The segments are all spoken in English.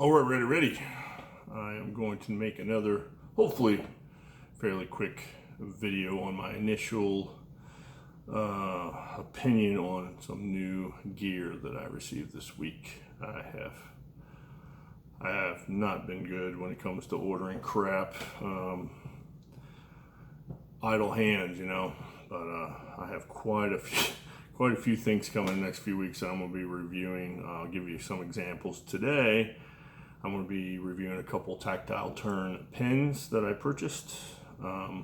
All right, ready. I am going to make another, hopefully, fairly quick video on my initial opinion on some new gear that I received this week. I have not been good when it comes to ordering crap, idle hands, but I have quite a few things coming in the next few weeks that I'm going to be reviewing. I'll give you some examples today. I'm going to be reviewing a couple Tactile Turn pens that I purchased. I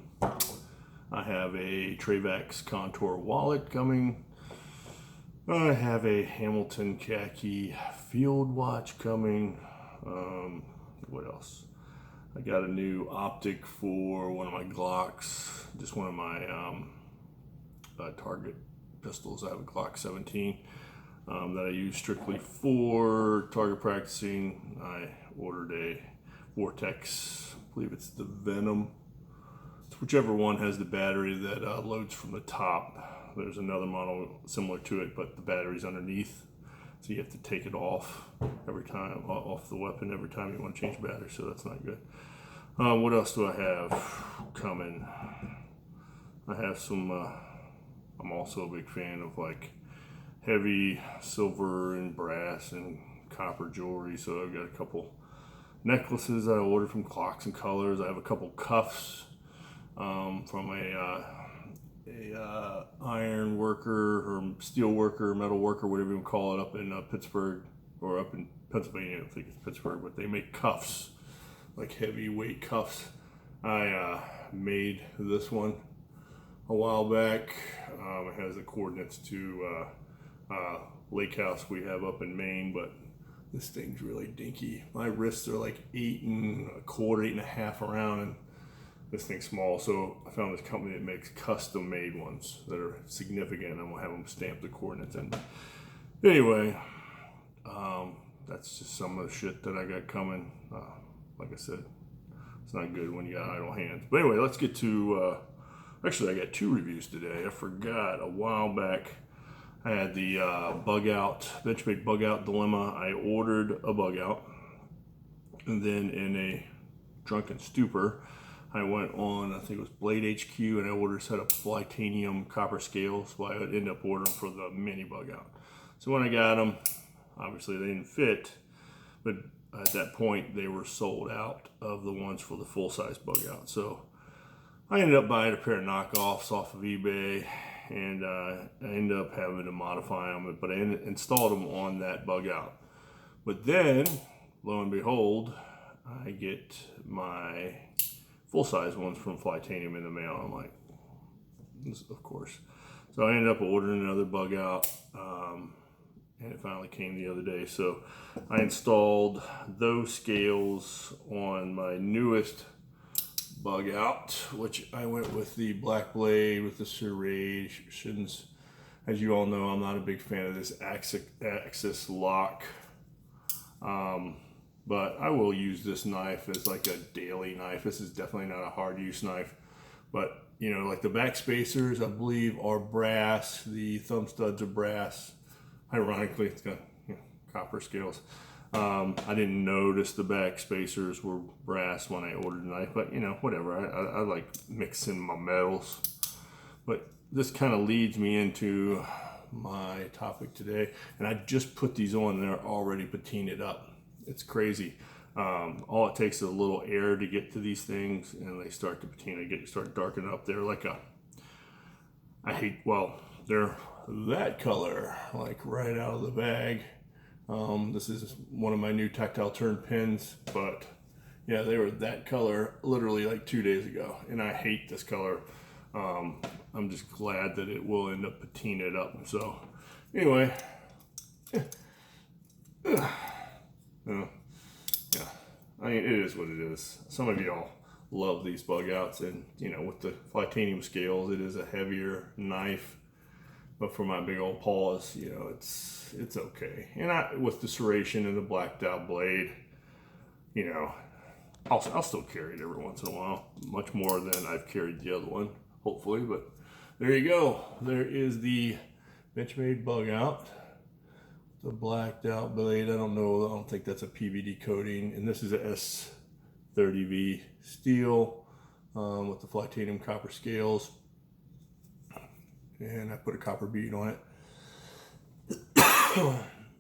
have a Travax Contour wallet coming. I have a Hamilton Khaki field watch coming. What else? I got a new optic for one of my Glocks, just one of my target pistols. I have a Glock 17 that I use strictly for target practicing. I ordered a Vortex, I believe it's the Venom. It's whichever one has the battery that loads from the top. There's another model similar to it, but the battery's underneath. So you have to take it off every time, off the weapon every time you want to change battery, so that's not good. What else do I have coming? I have some, I'm also a big fan of like heavy silver and brass and copper jewelry, so I've got a couple necklaces that I ordered from Clocks and Colors. I have a couple cuffs from a iron worker or steel worker, metal worker, whatever you call it, up in Pittsburgh or up in Pennsylvania. I don't think it's Pittsburgh, but they make cuffs, like heavyweight cuffs. I made this one a while back. It has the coordinates to lake house we have up in Maine, but this thing's really dinky. My wrists are like 8 1/4, 8 1/2 around, and this thing's small. So I found this company that makes custom made ones that are significant, and I'm gonna have them stamp the coordinates in. Anyway, that's just some of the shit that I got coming. Like I said, it's not good when you got idle hands. But anyway, let's get to, actually I got 2 reviews today. I forgot a while back I had the bug out, Benchmade bug out dilemma. I ordered a bug out, and then in a drunken stupor, I went on, I think it was Blade HQ, and I ordered a set of titanium copper scales. Well, I would end up ordering for the mini bug out. So when I got them, obviously they didn't fit, but at that point they were sold out of the ones for the full-size bug out. So I ended up buying a pair of knockoffs off of eBay, and I ended up having to modify them, but I installed them on that bug out. But then, lo and behold, I get my full-size ones from Titanium in the mail. I'm like, of course. So I ended up ordering another bug out, and it finally came the other day. So I installed those scales on my newest bug out, which I went with the black blade with the serrations. As you all know, I'm not a big fan of this axis lock, but I will use this knife as like a daily knife. This is definitely not a hard use knife, but like the back spacers, I believe, are brass. The thumb studs are brass. Ironically, it's got copper scales. I didn't notice the back spacers were brass when I ordered the knife, but whatever. I like mixing my metals. But this kind of leads me into my topic today, and I just put these on, and they're already patinaed up. It's crazy. All it takes is a little air to get to these things, and they start to patina, start darkening up. They're like they're that color, like right out of the bag. This is one of my new Tactile Turn pens, but yeah, they were that color literally like 2 days ago, and I hate this color. I'm just glad that it will end up patinaed up. So anyway, yeah, I mean, it is what it is. Some of y'all love these bug outs, and with the titanium scales, it is a heavier knife. But for my big old paws, it's okay. And with the serration and the blacked out blade, I'll still carry it every once in a while. Much more than I've carried the other one, hopefully. But there you go. There is the Benchmade bug out. a blacked out blade. I don't think that's a PVD coating. And this is a S30V steel with the titanium copper scales. And I put a copper bead on it.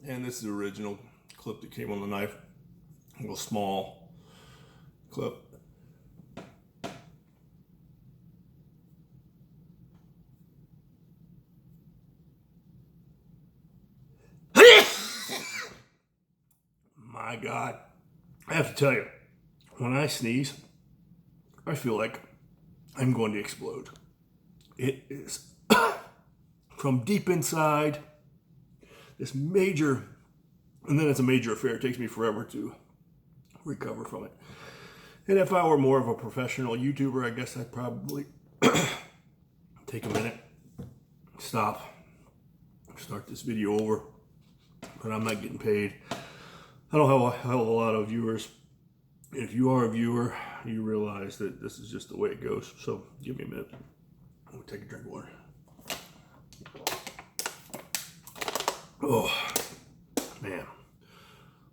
And this is the original clip that came on the knife. A little small clip. My God, I have to tell you, when I sneeze, I feel like I'm going to explode. It is from deep inside, this major, and then it's a major affair. It takes me forever to recover from it. And if I were more of a professional YouTuber, I guess I'd probably take a minute, stop, start this video over, but I'm not getting paid. I don't have a hell of a lot of viewers. If you are a viewer, you realize that this is just the way it goes. So give me a minute. I'm gonna take a drink of water. Oh man,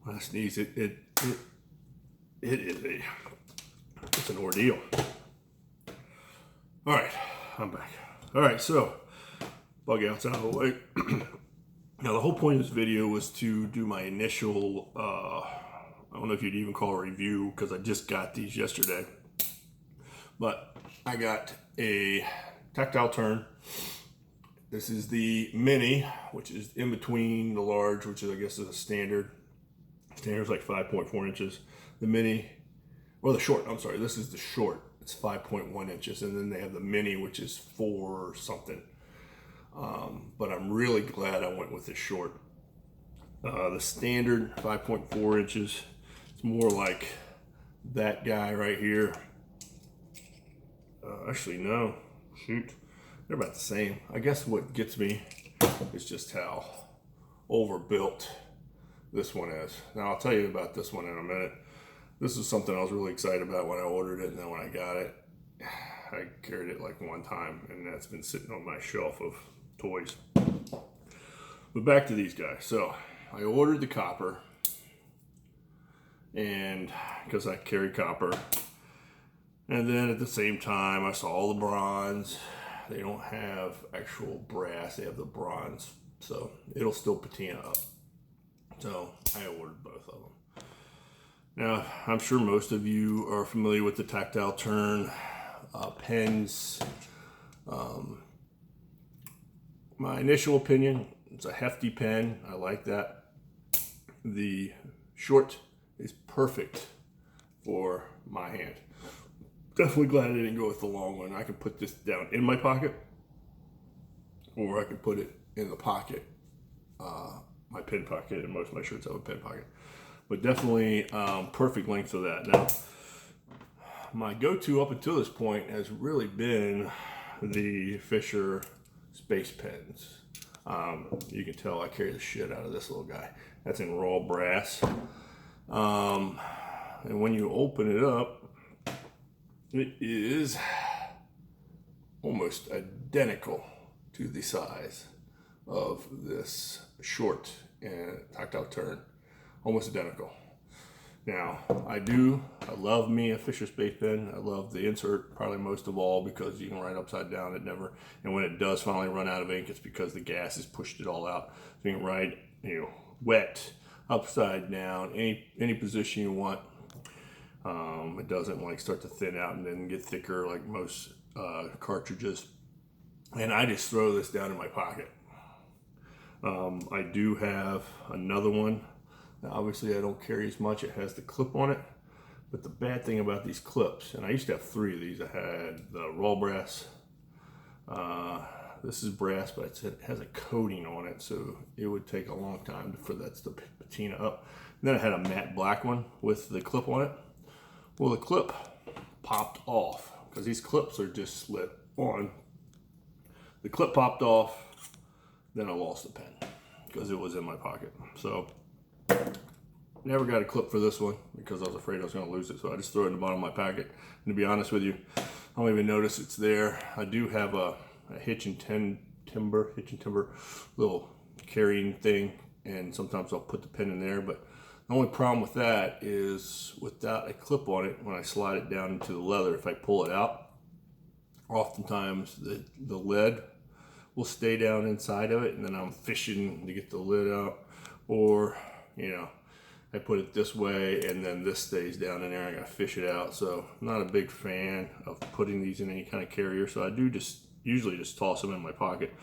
when I sneeze, it's an ordeal. All right, I'm back. All right, so bug outs out of the way. Now the whole point of this video was to do my initial, I don't know if you'd even call it a review because I just got these yesterday, but I got a Tactile Turn. This is the mini, which is in between the large, which is, I guess, is a standard. Standard's like 5.4 inches. The mini, or the short, I'm sorry, this is the short. It's 5.1 inches. And then they have the mini, which is 4 something. But I'm really glad I went with the short. The standard 5.4 inches. It's more like that guy right here. Actually, no. Shoot. They're about the same. I guess what gets me is just how overbuilt this one is. Now, I'll tell you about this one in a minute. This is something I was really excited about when I ordered it, and then when I got it, I carried it like one time, and that's been sitting on my shelf of toys. But back to these guys. So, I ordered the copper, and because I carry copper, and then at the same time, I saw all the bronze. They don't have actual brass, they have the bronze. So it'll still patina up. So I ordered both of them. Now, I'm sure most of you are familiar with the Tactile Turn pens. My initial opinion, it's a hefty pen. I like that. The short is perfect for my hand. Definitely glad I didn't go with the long one. I can put this down in my pocket, or I can put it in the pocket, my pen pocket, and most of my shirts have a pen pocket. But definitely perfect length for that. Now, my go-to up until this point has really been the Fisher Space Pens. You can tell I carry the shit out of this little guy. That's in raw brass. And when you open it up, it is almost identical to the size of this short and Tactile Turn. Almost identical. Now, I love me a Fisher Space Pen. I love the insert probably most of all because you can write upside down. And when it does finally run out of ink, it's because the gas has pushed it all out. So you can write, wet, upside down, any position you want. It doesn't like start to thin out and then get thicker like most cartridges. And I just throw this down in my pocket. I do have another one. Now, obviously I don't carry as much. It has the clip on it. But the bad thing about these clips, and I used to have 3 of these. I had the raw brass. This is brass, but it has a coating on it, so it would take a long time for that to patina up. And then I had a matte black one with the clip on it. Well, the clip popped off because these clips are just slit on. The clip popped off, then I lost the pen because it was in my pocket. So never got a clip for this one because I was afraid I was going to lose it. So I just threw it in the bottom of my pocket. And to be honest with you, I don't even notice it's there. I do have a hitch and timber little carrying thing and sometimes I'll put the pen in there. But the only problem with that is without a clip on it, when I slide it down into the leather, if I pull it out, oftentimes the lead will stay down inside of it, and then I'm fishing to get the lid out. Or, you know, I put it this way and then this stays down in there. I gotta fish it out. So I'm not a big fan of putting these in any kind of carrier. So I do usually just toss them in my pocket.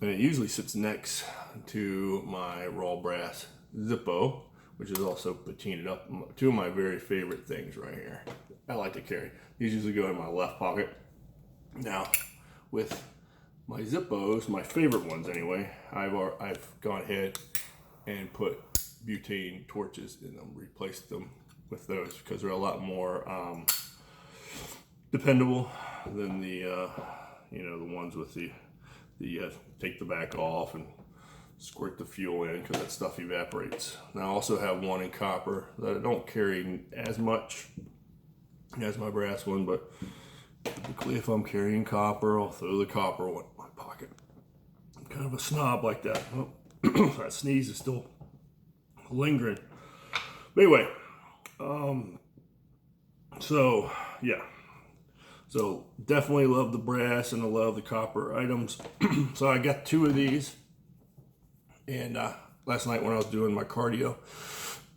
And it usually sits next to my raw brass Zippo, which is also patinaed up. Two of my very favorite things right here. I like to carry. These usually go in my left pocket. Now, with my Zippos, my favorite ones anyway, I've gone ahead and put butane torches in them, replaced them with those because they're a lot more dependable than the you know, the ones with the take the back off and squirt the fuel in, because that stuff evaporates. Now I also have one in copper that I don't carry as much as my brass one, but typically if I'm carrying copper, I'll throw the copper one in my pocket. I'm kind of a snob like that. Oh, that sneeze is still lingering. But anyway, so yeah. So definitely love the brass and I love the copper items. So I got 2 of these. And last night when I was doing my cardio,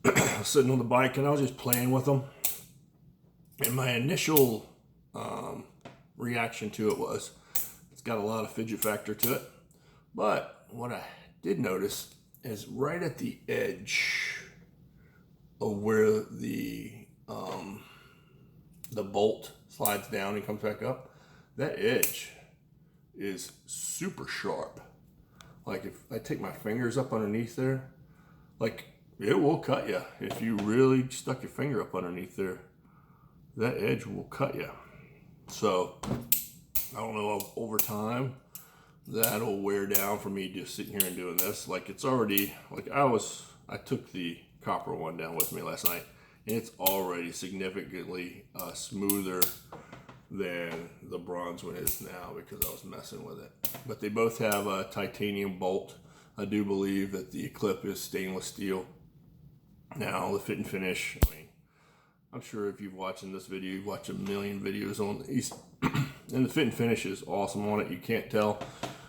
I was sitting on the bike and I was just playing with them. And my initial reaction to it was, it's got a lot of fidget factor to it. But what I did notice is right at the edge of where the bolt slides down and comes back up, that edge is super sharp. Like if I take my fingers up underneath there, like it will cut you. If you really stuck your finger up underneath there, that edge will cut you. So I don't know, over time that'll wear down for me just sitting here and doing this. Like it's already, like I took the copper one down with me last night, and it's already significantly smoother than the bronze one is now because I was messing with it. But they both have a titanium bolt. I do believe that the clip is stainless steel. Now the fit and finish, I mean, I'm sure if you've watched this video, you've watched a million videos on these, and the fit and finish is awesome on it. You can't tell,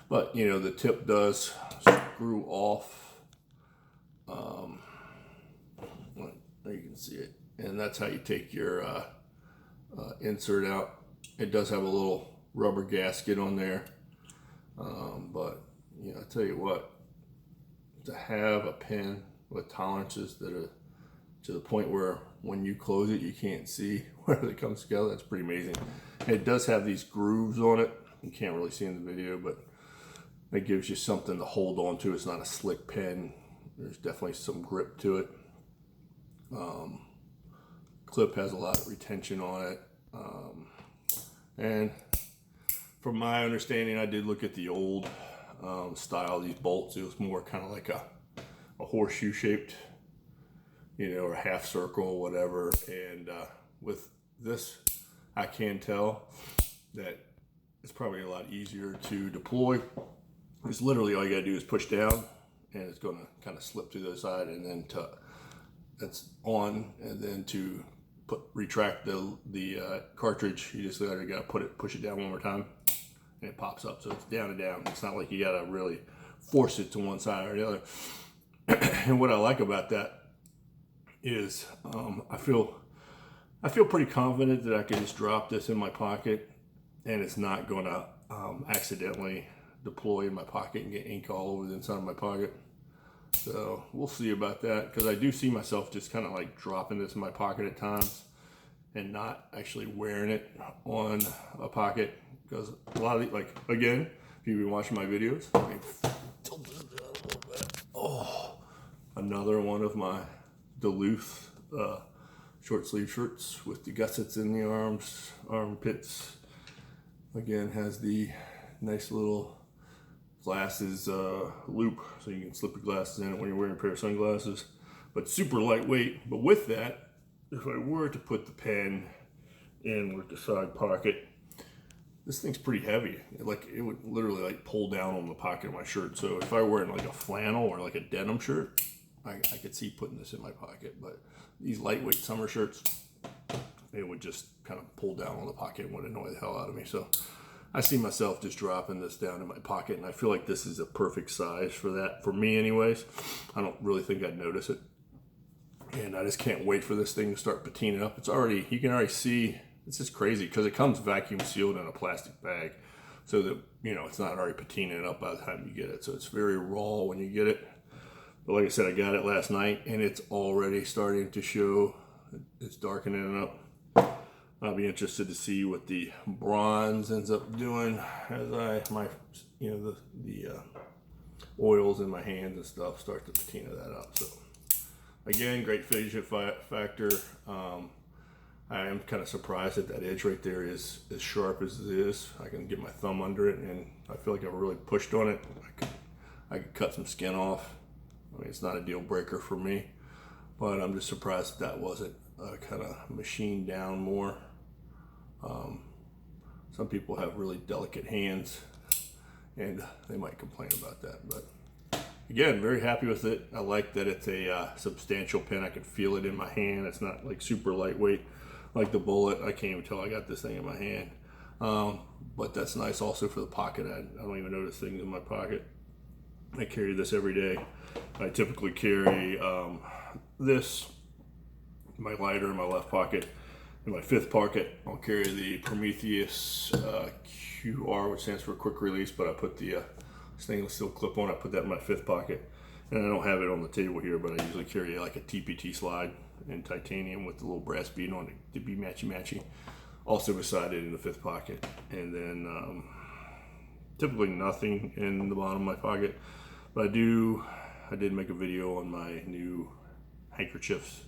but you know, the tip does screw off. There you can see it, and that's how you take your insert out. It does have a little rubber gasket on there, but you know, I tell you what, to have a pen with tolerances that are to the point where when you close it you can't see where it comes together, that's pretty amazing. And it does have these grooves on it. You can't really see in the video, but it gives you something to hold on to. It's not a slick pen. There's definitely some grip to it. Clip has a lot of retention on it. And from my understanding, I did look at the old style of these bolts. It was more kind of like a horseshoe shaped, you know, or a half circle or whatever. And with this, I can tell that it's probably a lot easier to deploy. It's literally all you gotta do is push down and it's gonna kind of slip to the side, and then that's on, and then to retract the cartridge, you just literally gotta push it down one more time and it pops up. So it's down and down. It's not like you gotta really force it to one side or the other. And what I like about that is I feel pretty confident that I can just drop this in my pocket and it's not gonna accidentally deploy in my pocket and get ink all over the inside of my pocket. So we'll see about that, because I do see myself just kind of like dropping this in my pocket at times and not actually wearing it on a pocket, because a lot of like, again, if you've been watching my videos, oh, another one of my Duluth short sleeve shirts with the gussets in the armpits. Again, has the nice little glasses loop, so you can slip your glasses in it when you're wearing a pair of sunglasses, but super lightweight. But with that, if I were to put the pen in with the side pocket, this thing's pretty heavy. It would literally like pull down on the pocket of my shirt. So if I were wearing like a flannel or like a denim shirt, I could see putting this in my pocket. But these lightweight summer shirts, it would just kind of pull down on the pocket and would annoy the hell out of me. So I see myself just dropping this down in my pocket, and I feel like this is a perfect size for that, for me anyways. I don't really think I'd notice it. And I just can't wait for this thing to start patining up. It's already, you can already see, it's just crazy because it comes vacuum sealed in a plastic bag so that, you know, it's not already patining up by the time you get it. So it's very raw when you get it. But like I said, I got it last night and it's already starting to show, it's darkening up. I'll be interested to see what the bronze ends up doing as the oils in my hands and stuff start to patina that up. So again, great fidget factor. I am kind of surprised that edge right there is as sharp as it is. I can get my thumb under it, and I feel like I've really pushed on it. I could cut some skin off. I mean, it's not a deal breaker for me, but I'm just surprised that wasn't kind of machined down more. Some people have really delicate hands, and they might complain about that. But again, very happy with it. I like that it's a substantial pen. I can feel it in my hand. It's not like super lightweight like the Bullet. I can't even tell I got this thing in my hand. But that's nice also for the pocket. I don't even notice things in my pocket. I carry this every day. I typically carry this, my lighter in my left pocket. In my fifth pocket, I'll carry the Prometheus QR, which stands for quick release, but I put the stainless steel clip on. I put that in my fifth pocket. And I don't have it on the table here, but I usually carry like a TPT slide in titanium with the little brass bead on it to be matchy-matchy. Also beside it in the fifth pocket. And then typically nothing in the bottom of my pocket. But I did make a video on my new handkerchiefs.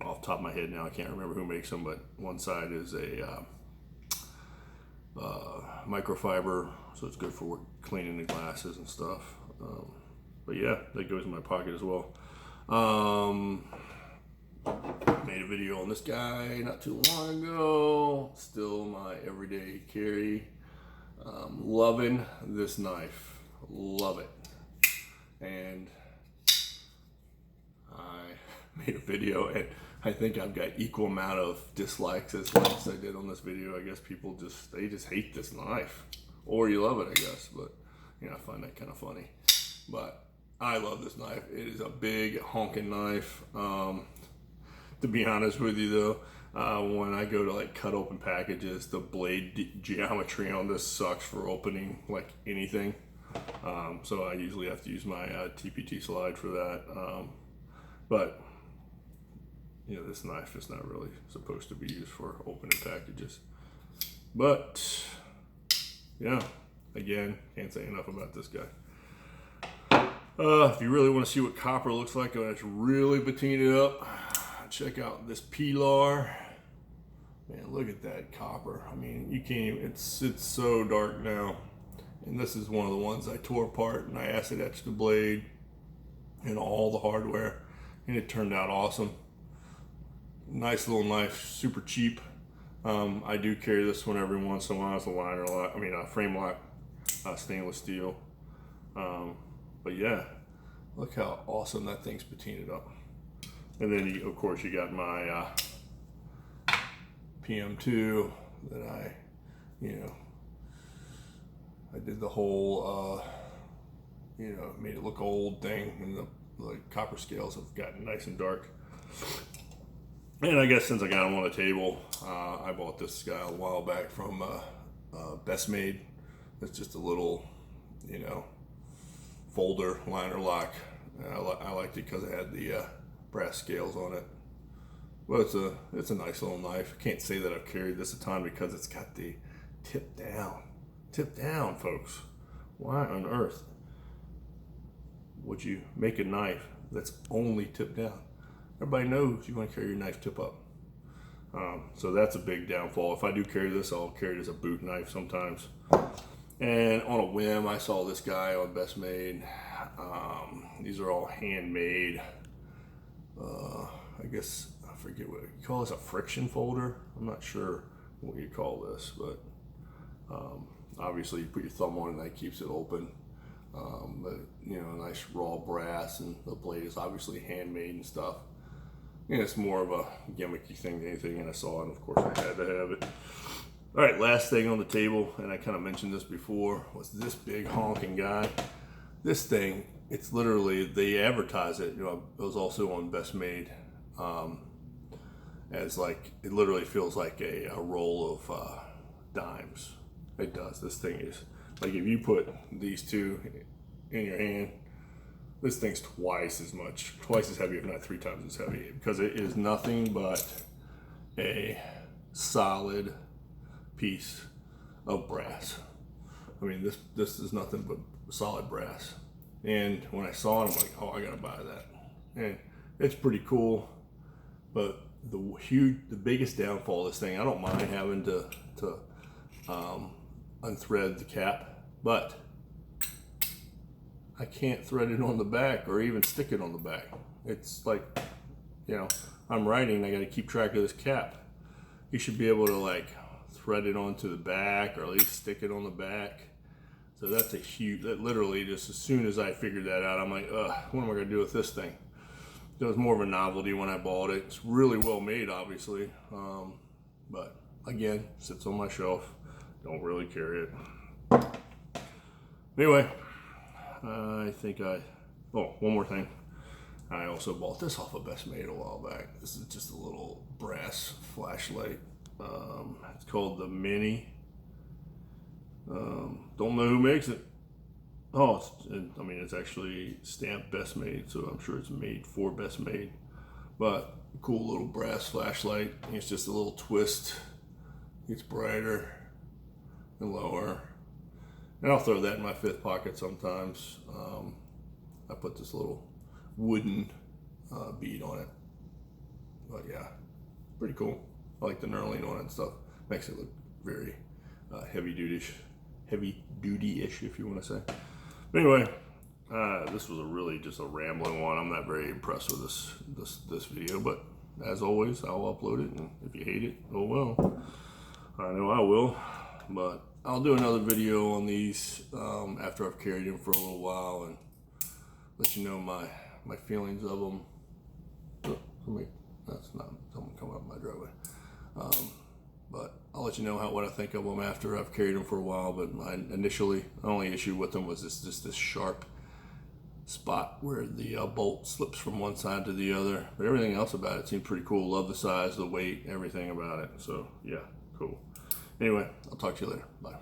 Off the top of my head now, I can't remember who makes them, but one side is a microfiber, so it's good for cleaning the glasses and stuff. But yeah, that goes in my pocket as well. Made a video on this guy not too long ago. Still my everyday carry. Loving this knife. Love it. And I made a video, and I think I've got equal amount of dislikes as likes I did on this video. I guess people they just hate this knife, or you love it, I guess. But you know, I find that kind of funny. But I love this knife. It is a big honking knife. To be honest with you though, when I go to like cut open packages, the blade geometry on this sucks for opening like anything. So I usually have to use my TPT slide for that. But you know, this knife is not really supposed to be used for opening packages. But yeah, again, can't say enough about this guy. If you really want to see what copper looks like when it's really patinaed up, check out this Pilar. Man, look at that copper. I mean, you can't even, it's so dark now. And this is one of the ones I tore apart, and I acid etched the blade and all the hardware, and it turned out awesome. Nice little knife, super cheap. I do carry this one every once in a while as a liner lock. I mean, a frame lock, stainless steel. But yeah, look how awesome that thing's patinaed up. And then, of course, you got my PM2 that I did the whole, made it look old thing, and the copper scales have gotten nice and dark. And I guess since I got them on the table, I bought this guy a while back from Best Made. It's just a little, folder liner lock. I liked it because it had the brass scales on it. But it's a nice little knife. I can't say that I've carried this a ton because it's got the tip down. Tip down, folks. Why on earth would you make a knife that's only tipped down? Everybody knows you want to carry your knife tip up. So that's a big downfall. If I do carry this, I'll carry it as a boot knife sometimes. And on a whim, I saw this guy on Best Made. These are all handmade. I guess, I forget what you call this, a friction folder. I'm not sure. what you call this, but obviously you put your thumb on it and that keeps it open. But you know, nice raw brass, and the blade is obviously handmade and stuff. And it's more of a gimmicky thing than anything in a saw, and of course I had to have it. All right, last thing on the table, and I kind of mentioned this before, was this big honking guy. This thing, it's literally, they advertise it, you know, it was also on Best Made, as like, it literally feels like a roll of dimes. It does. This thing is, like if you put these two in your hand, this thing's twice as heavy, if not 3 times as heavy, because it is nothing but a solid piece of brass. I mean, this is nothing but solid brass. And when I saw it, I'm like, oh, I gotta buy that. And it's pretty cool, but the biggest downfall of this thing, I don't mind having to unthread the cap, but I can't thread it on the back or even stick it on the back. It's like, you know, I'm writing, I got to keep track of this cap. You should be able to like thread it onto the back or at least stick it on the back. So that's that literally just as soon as I figured that out, I'm like, ugh, what am I going to do with this thing? It was more of a novelty when I bought it. It's really well made, obviously. But again, sits on my shelf. Don't really carry it. Anyway, I think one more thing. I also bought this off of Best Made a while back. This is just a little brass flashlight. It's called the Mini. Don't know who makes it. Oh, it's actually stamped Best Made, so I'm sure it's made for Best Made. But cool little brass flashlight. It's just a little twist. It's brighter and lower. And I'll throw that in my 5th pocket sometimes. I put this little wooden bead on it. But yeah, pretty cool. I like the knurling on it and stuff. Makes it look very heavy duty-ish, if you want to say. But anyway, this was just a rambling one. I'm not very impressed with this video, but as always, I'll upload it, and if you hate it, oh well. I know I will, but I'll do another video on these after I've carried them for a little while and let you know my feelings of them. Oh, that's not someone coming up my driveway. But I'll let you know what I think of them after I've carried them for a while. But my only issue with them was this sharp spot where the bolt slips from one side to the other. But everything else about it seemed pretty cool. Love the size, the weight, everything about it. So yeah, cool. Anyway, I'll talk to you later. Bye.